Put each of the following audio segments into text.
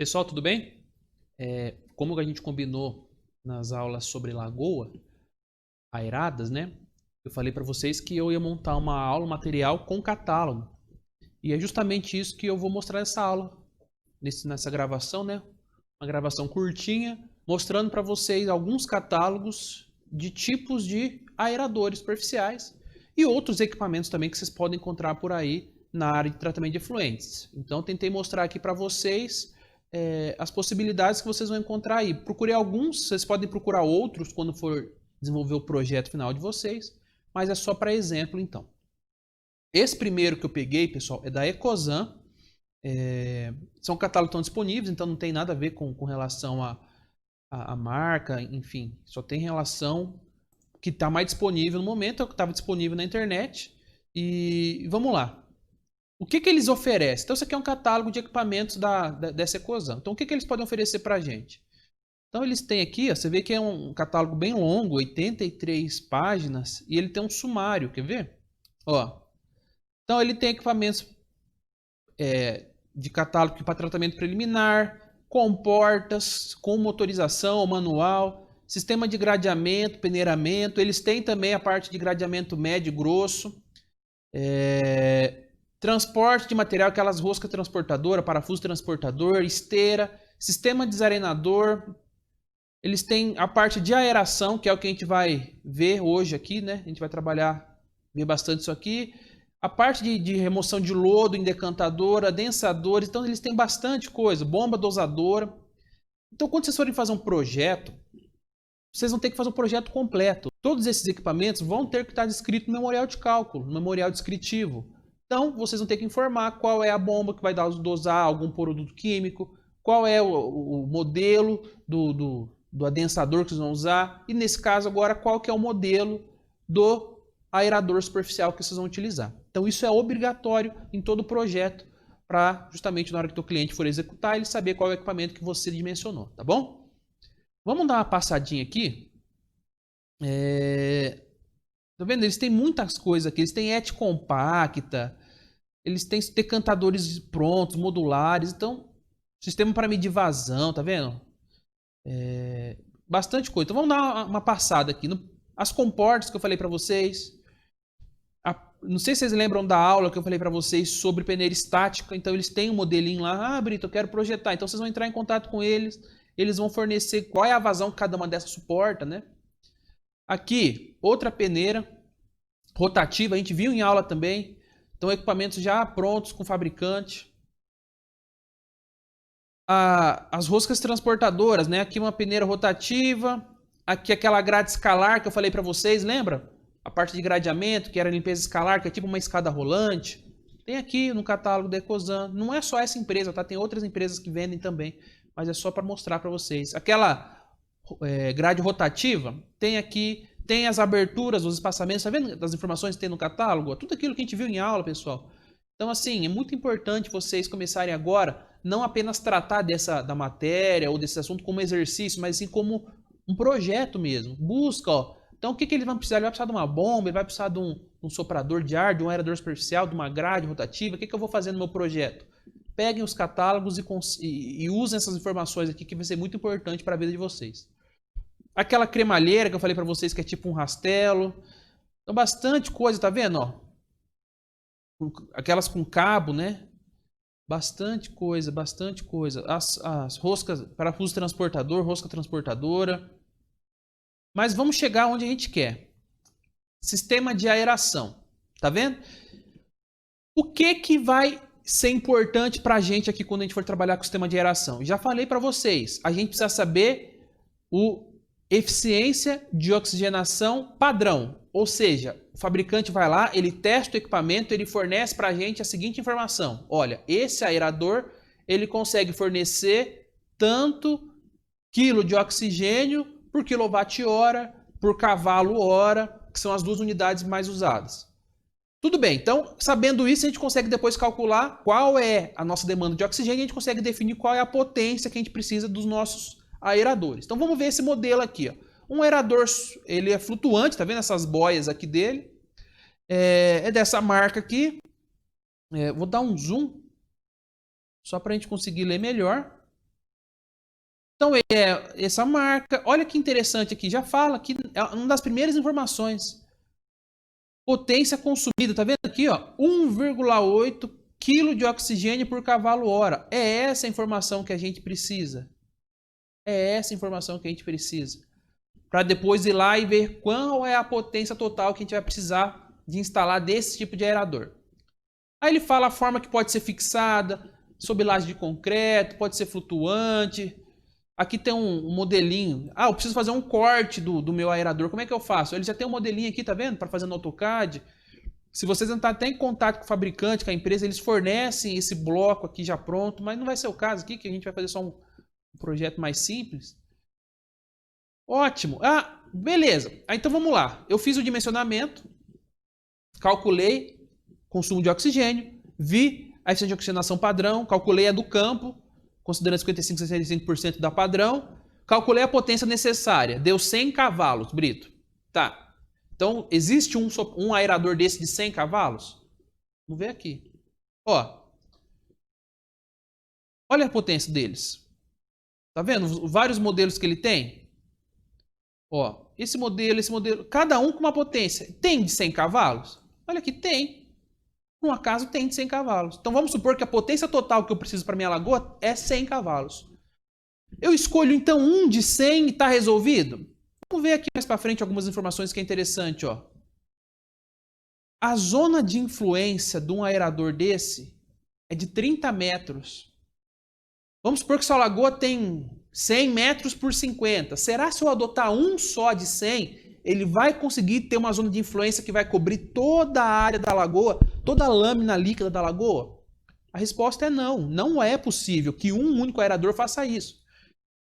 Pessoal, tudo bem? Como a gente combinou nas aulas sobre lagoa, aeradas, né? Eu falei para vocês que eu ia montar uma aula, um material com catálogo. E é justamente isso que eu vou mostrar nessa aula, nessa gravação, né? Uma gravação curtinha, mostrando para vocês alguns catálogos de tipos de aeradores superficiais e outros equipamentos também que vocês podem encontrar por aí na área de tratamento de efluentes. Então, tentei mostrar aqui para vocês as possibilidades que vocês vão encontrar aí. Procurei alguns, vocês podem procurar outros quando for desenvolver o projeto final de vocês, mas é só para exemplo então. Esse primeiro que eu peguei, pessoal, é da Ecosan. São catálogos que estão disponíveis, então não tem nada a ver com relação à marca, enfim, só tem relação que está mais disponível no momento, é o que estava disponível na internet. E vamos lá. O que eles oferecem? Então, isso aqui é um catálogo de equipamentos dessa Ecosan. Então, o que eles podem oferecer para a gente? Então, eles têm aqui, ó, você vê que é um catálogo bem longo, 83 páginas, e ele tem um sumário, quer ver? Ó, então, ele tem equipamentos de catálogo para tratamento preliminar, com portas, com motorização, manual, sistema de gradeamento, peneiramento. Eles têm também a parte de gradeamento médio e grosso. Transporte de material, aquelas roscas transportadoras, parafuso transportador, esteira, sistema desarenador. Eles têm a parte de aeração, que é o que a gente vai ver hoje aqui, né? A gente vai trabalhar, ver bastante isso aqui. A parte de remoção de lodo em decantadora, densadores. Então, eles têm bastante coisa. Bomba dosadora. Então, quando vocês forem fazer um projeto, vocês vão ter que fazer um projeto completo. Todos esses equipamentos vão ter que estar descrito no memorial de cálculo, no memorial descritivo. Então, vocês vão ter que informar qual é a bomba que vai dosar algum produto químico, qual é o modelo do adensador que vocês vão usar, e nesse caso agora, qual que é o modelo do aerador superficial que vocês vão utilizar. Então, isso é obrigatório em todo projeto, para justamente na hora que o cliente for executar, ele saber qual é o equipamento que você dimensionou, tá bom? Vamos dar uma passadinha aqui. Tá vendo? Eles têm muitas coisas aqui. Eles têm ET compacta, eles têm decantadores prontos, modulares. Então, sistema para medir vazão, tá vendo? Bastante coisa. Então, vamos dar uma passada aqui. As comportas que eu falei para vocês. Não sei se vocês lembram da aula que eu falei para vocês sobre peneira estática. Então, eles têm um modelinho lá. Ah, Brito, eu quero projetar. Então, vocês vão entrar em contato com eles. Eles vão fornecer qual é a vazão que cada uma dessas suporta, né? Aqui, outra peneira rotativa. A gente viu em aula também. Então, equipamentos já prontos com fabricante. As roscas transportadoras, né? Aqui uma peneira rotativa. Aqui aquela grade escalar que eu falei para vocês, lembra? A parte de gradeamento, que era limpeza escalar, que é tipo uma escada rolante. Tem aqui no catálogo da Ecosan. Não é só essa empresa, tá? Tem outras empresas que vendem também. Mas é só para mostrar para vocês. Aquela grade rotativa, tem aqui. Tem as aberturas, os espaçamentos. Tá vendo das informações que tem no catálogo? Tudo aquilo que a gente viu em aula, pessoal. Então, assim, é muito importante vocês começarem agora, não apenas tratar da matéria ou desse assunto como exercício, mas sim como um projeto mesmo. Busca, ó. Então, o que ele vai precisar? Ele vai precisar de uma bomba, ele vai precisar de um soprador de ar, de um aerador superficial, de uma grade rotativa. O que eu vou fazer no meu projeto? Peguem os catálogos e usem essas informações aqui, que vai ser muito importante para a vida de vocês. Aquela cremalheira que eu falei para vocês, que é tipo um rastelo. Então, bastante coisa, tá vendo? Ó? Aquelas com cabo, né? Bastante coisa, bastante coisa. As roscas, parafuso transportador, rosca transportadora. Mas vamos chegar onde a gente quer. Sistema de aeração. Tá vendo? O que vai ser importante para a gente aqui quando a gente for trabalhar com o sistema de aeração? Já falei para vocês. A gente precisa saber o eficiência de oxigenação padrão. Ou seja, o fabricante vai lá, ele testa o equipamento, ele fornece para a gente a seguinte informação. Olha, esse aerador, ele consegue fornecer tanto quilo de oxigênio por quilowatt-hora, por cavalo-hora, que são as duas unidades mais usadas. Tudo bem, então, sabendo isso, a gente consegue depois calcular qual é a nossa demanda de oxigênio e a gente consegue definir qual é a potência que a gente precisa dos nossos aeradores. Então, vamos ver esse modelo aqui, ó. Um aerador, ele é flutuante, tá vendo essas boias aqui dele? É dessa marca aqui. Vou dar um zoom, só para a gente conseguir ler melhor. Então, essa marca, olha que interessante aqui, já fala que é uma das primeiras informações. Potência consumida, tá vendo aqui, ó? 1,8 kg de oxigênio por cavalo-hora. É essa a informação que a gente precisa. É essa a informação que a gente precisa. Para depois ir lá e ver qual é a potência total que a gente vai precisar de instalar desse tipo de aerador. Aí ele fala a forma que pode ser fixada, sob laje de concreto, pode ser flutuante. Aqui tem um modelinho. Ah, eu preciso fazer um corte do meu aerador. Como é que eu faço? Ele já tem um modelinho aqui, tá vendo? Para fazer no AutoCAD. Se vocês não estão até em contato com o fabricante, com a empresa, eles fornecem esse bloco aqui já pronto, mas não vai ser o caso aqui, que a gente vai fazer só um projeto mais simples. Ótimo. Ah, beleza. Então vamos lá. Eu fiz o dimensionamento, calculei consumo de oxigênio, vi a eficiência de oxigenação padrão, calculei a do campo, considerando 55% a 65% da padrão, calculei a potência necessária, deu 100 cavalos, Brito. Tá. Então, existe um aerador desse de 100 cavalos? Vamos ver aqui. Ó. Olha a potência deles. Tá vendo? Vários modelos que ele tem. Ó, esse modelo, cada um com uma potência. Tem de 100 cavalos? Olha aqui, tem. Por um acaso tem de 100 cavalos. Então vamos supor que a potência total que eu preciso para minha lagoa é 100 cavalos. Eu escolho então um de 100 e está resolvido? Vamos ver aqui mais para frente algumas informações que é interessante. Ó. A zona de influência de um aerador desse é de 30 metros. Vamos supor que sua lagoa tem 100 metros por 50. Será se eu adotar um só de 100, ele vai conseguir ter uma zona de influência que vai cobrir toda a área da lagoa, toda a lâmina líquida da lagoa? A resposta é não. Não é possível que um único aerador faça isso.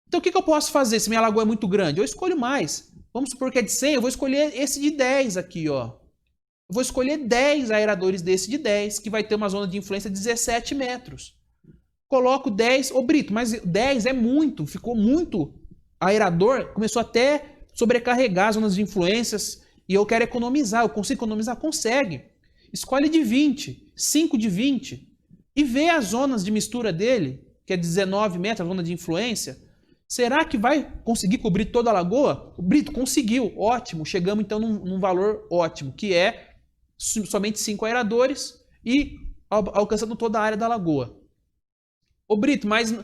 Então o que eu posso fazer se minha lagoa é muito grande? Eu escolho mais. Vamos supor que é de 100, eu vou escolher esse de 10 aqui, ó. Eu vou escolher 10 aeradores desse de 10, que vai ter uma zona de influência de 17 metros. Coloco 10, ô Brito, mas 10 é muito, ficou muito. Aerador começou até sobrecarregar as zonas de influências e eu quero economizar. Eu consigo economizar? Consegue. Escolhe de 20, 5 de 20 e vê as zonas de mistura dele, que é 19 metros, a zona de influência. Será que vai conseguir cobrir toda a lagoa? O Brito conseguiu, ótimo. Chegamos então num valor ótimo, que é somente 5 aeradores e alcançando toda a área da lagoa. Ô Brito, mas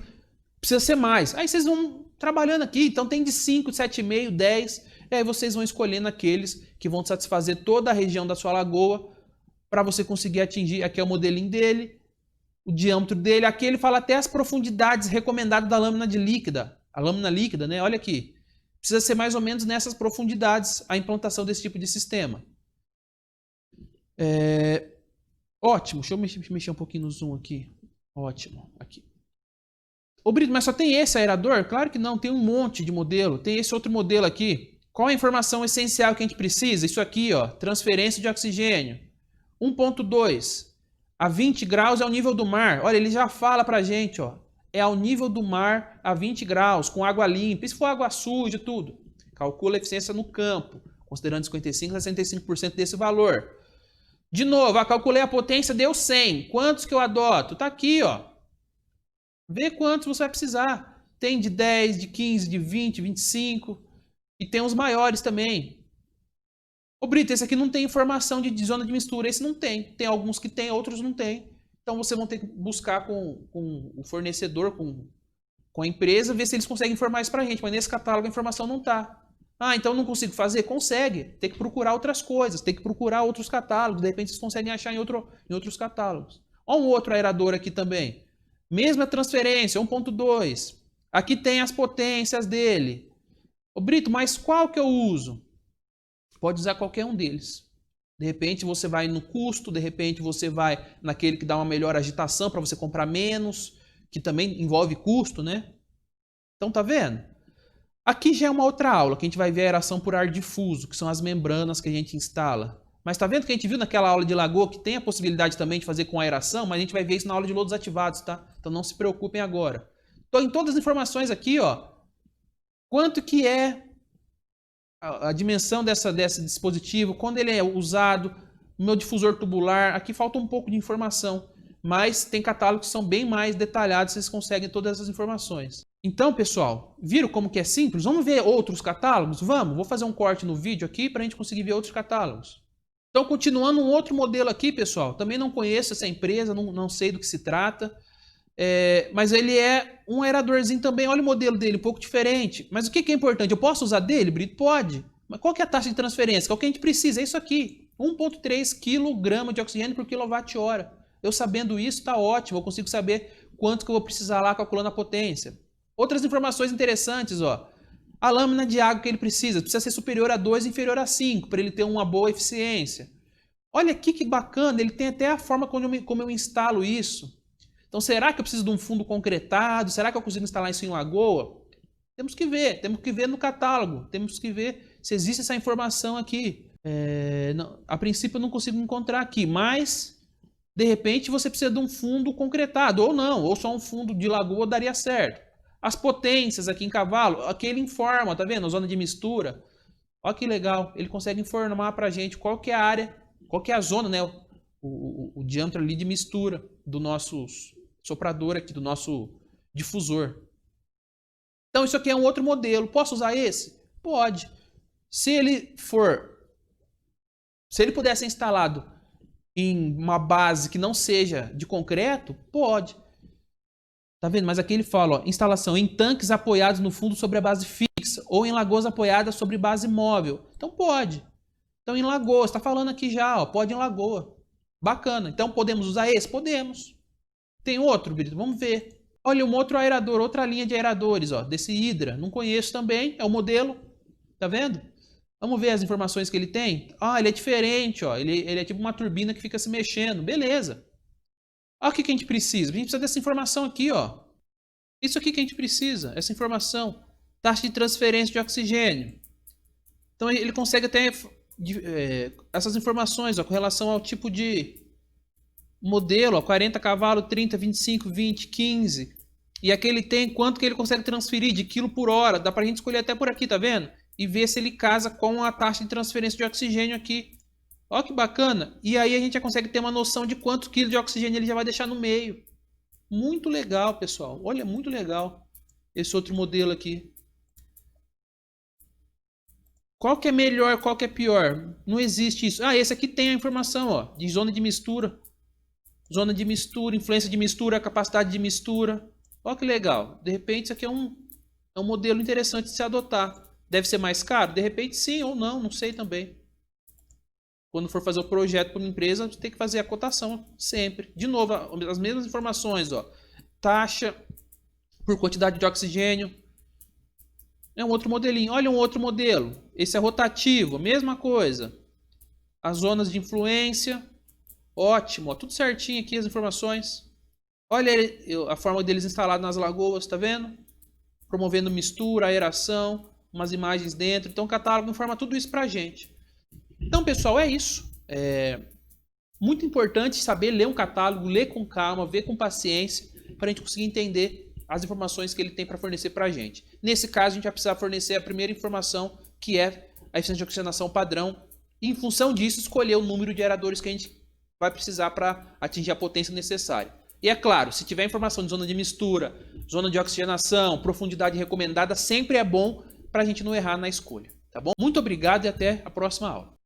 precisa ser mais. Aí vocês vão trabalhando aqui, então tem de 5, 7,5, 10, e aí vocês vão escolhendo aqueles que vão satisfazer toda a região da sua lagoa para você conseguir atingir. Aqui é o modelinho dele, o diâmetro dele. Aqui ele fala até as profundidades recomendadas da lâmina de líquida. A lâmina líquida, né? Olha aqui. Precisa ser mais ou menos nessas profundidades a implantação desse tipo de sistema. Ótimo. Deixa eu mexer um pouquinho no zoom aqui. Ótimo. Aqui. Ô Brito, mas só tem esse aerador? Claro que não, tem um monte de modelo. Tem esse outro modelo aqui. Qual a informação essencial que a gente precisa? Isso aqui, ó, transferência de oxigênio. 1.2. A 20 graus é o nível do mar. Olha, ele já fala pra gente, ó. É ao nível do mar a 20 graus, com água limpa. E se for água suja, tudo. Calcula a eficiência no campo, considerando 55% a 65% desse valor. De novo, calculei a potência, deu 100. Quantos que eu adoto? Tá aqui, ó. Vê quantos você vai precisar. Tem de 10, de 15, de 20, 25. E tem os maiores também. Ô Brito, esse aqui não tem informação de zona de mistura. Esse não tem. Tem alguns que tem, outros não tem. Então vocês vão ter que buscar com o fornecedor, com a empresa, ver se eles conseguem informar isso pra gente. Mas nesse catálogo a informação não tá. Ah, então não consigo fazer? Consegue. Tem que procurar outras coisas. Tem que procurar outros catálogos. De repente vocês conseguem achar em outros catálogos. Olha um outro aerador aqui também. Mesma transferência, 1.2. Aqui tem as potências dele. Ô Brito, mas qual que eu uso? Pode usar qualquer um deles. De repente você vai no custo, de repente você vai naquele que dá uma melhor agitação para você comprar menos, que também envolve custo, né? Então tá vendo? Aqui já é uma outra aula, que a gente vai ver a aeração por ar difuso, que são as membranas que a gente instala. Mas tá vendo que a gente viu naquela aula de lagoa que tem a possibilidade também de fazer com aeração, mas a gente vai ver isso na aula de lodos ativados, tá? Então não se preocupem agora. Então em todas as informações aqui, ó, quanto que é a dimensão desse dispositivo, quando ele é usado, o meu difusor tubular, aqui falta um pouco de informação. mas tem catálogos que são bem mais detalhados, vocês conseguem todas essas informações. Então, pessoal, viram como que é simples? Vamos ver outros catálogos? Vamos, vou fazer um corte no vídeo aqui para a gente conseguir ver outros catálogos. Então, continuando um outro modelo aqui, pessoal, também não conheço essa empresa, não sei do que se trata, mas ele é um aeradorzinho também, olha o modelo dele, um pouco diferente. Mas o que é importante? Eu posso usar dele, Brito? Pode. Mas qual que é a taxa de transferência? Que é o que a gente precisa, é isso aqui, 1,3 kg de oxigênio por kWh. Eu sabendo isso, está ótimo, eu consigo saber quanto que eu vou precisar lá calculando a potência. Outras informações interessantes, ó. A lâmina de água que ele precisa ser superior a 2 e inferior a 5, para ele ter uma boa eficiência. Olha aqui que bacana, ele tem até a forma como eu instalo isso. Então, será que eu preciso de um fundo concretado? Será que eu consigo instalar isso em lagoa? Temos que ver no catálogo, temos que ver se existe essa informação aqui. A princípio eu não consigo encontrar aqui, mas de repente você precisa de um fundo concretado, ou não, ou só um fundo de lagoa daria certo. As potências aqui em cavalo, aqui ele informa, tá vendo? A zona de mistura. Olha que legal, ele consegue informar pra gente qual que é a área, qual que é a zona, né? O diâmetro ali de mistura do nosso soprador aqui, do nosso difusor. Então isso aqui é um outro modelo. Posso usar esse? Pode. Se ele pudesse ser instalado em uma base que não seja de concreto, pode. Tá vendo? Mas aqui ele fala, ó, instalação em tanques apoiados no fundo sobre a base fixa ou em lagoas apoiadas sobre base móvel. Então pode. Então em lagoa, está falando aqui já, ó, pode em lagoa. Bacana. Então podemos usar esse? Podemos. Tem outro, Brito? Vamos ver. Olha, um outro aerador, outra linha de aeradores, ó, desse Hydra. Não conheço também, é o modelo. Tá vendo? Vamos ver as informações que ele tem. Ah, ele é diferente, ó. Ele é tipo uma turbina que fica se mexendo. Beleza. Olha o que a gente precisa. A gente precisa dessa informação aqui, ó. Isso aqui que a gente precisa, essa informação. Taxa de transferência de oxigênio. Então ele consegue até essas informações, ó, com relação ao tipo de modelo, ó, 40 cavalos, 30, 25, 20, 15. E aqui ele tem quanto que ele consegue transferir de quilo por hora. Dá pra gente escolher até por aqui, tá vendo? E ver se ele casa com a taxa de transferência de oxigênio aqui. Ó que bacana. E aí a gente já consegue ter uma noção de quantos quilos de oxigênio ele já vai deixar no meio. Muito legal, pessoal. Olha, muito legal esse outro modelo aqui. Qual que é melhor, qual que é pior? Não existe isso. Ah, esse aqui tem a informação, ó, de zona de mistura. Zona de mistura, influência de mistura, capacidade de mistura. Olha que legal. De repente isso aqui é um modelo interessante de se adotar. Deve ser mais caro? De repente sim ou não, não sei também. Quando for fazer o projeto para uma empresa, tem que fazer a cotação sempre. De novo, as mesmas informações, ó. Taxa por quantidade de oxigênio. É um outro modelinho. Olha um outro modelo. Esse é rotativo, mesma coisa. As zonas de influência. Ótimo, ó, tudo certinho aqui as informações. Olha a forma deles instalados nas lagoas, tá vendo? Promovendo mistura, aeração, umas imagens dentro. Então o catálogo informa tudo isso pra gente. Então, pessoal, é isso. Muito importante saber ler um catálogo, ler com calma, ver com paciência, para a gente conseguir entender as informações que ele tem para fornecer para a gente. Nesse caso, a gente vai precisar fornecer a primeira informação, que é a eficiência de oxigenação padrão, e em função disso, escolher o número de aeradores que a gente vai precisar para atingir a potência necessária. E é claro, se tiver informação de zona de mistura, zona de oxigenação, profundidade recomendada, sempre é bom para a gente não errar na escolha. Tá bom? Muito obrigado e até a próxima aula.